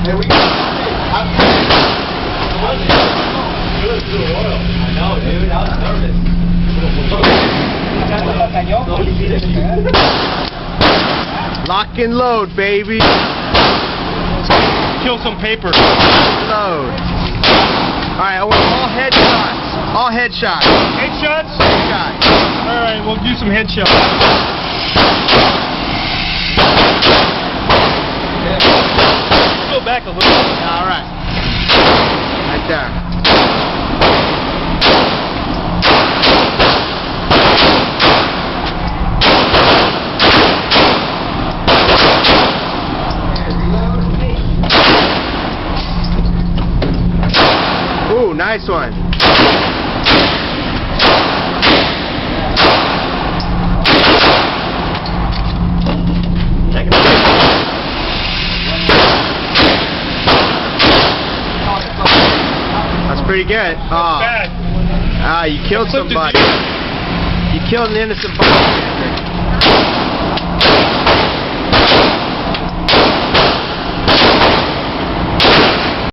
There we go. I know, dude. I was nervous. Lock and load, baby. Kill some paper. Load. Alright, I want all headshots. All headshots. Headshots? Headshots. Alright, we'll do some headshots. Go back a little. Alright. Right there. Ooh, nice one. That's pretty good. Oh. Bad. Ah, you killed somebody. You killed an innocent bystander.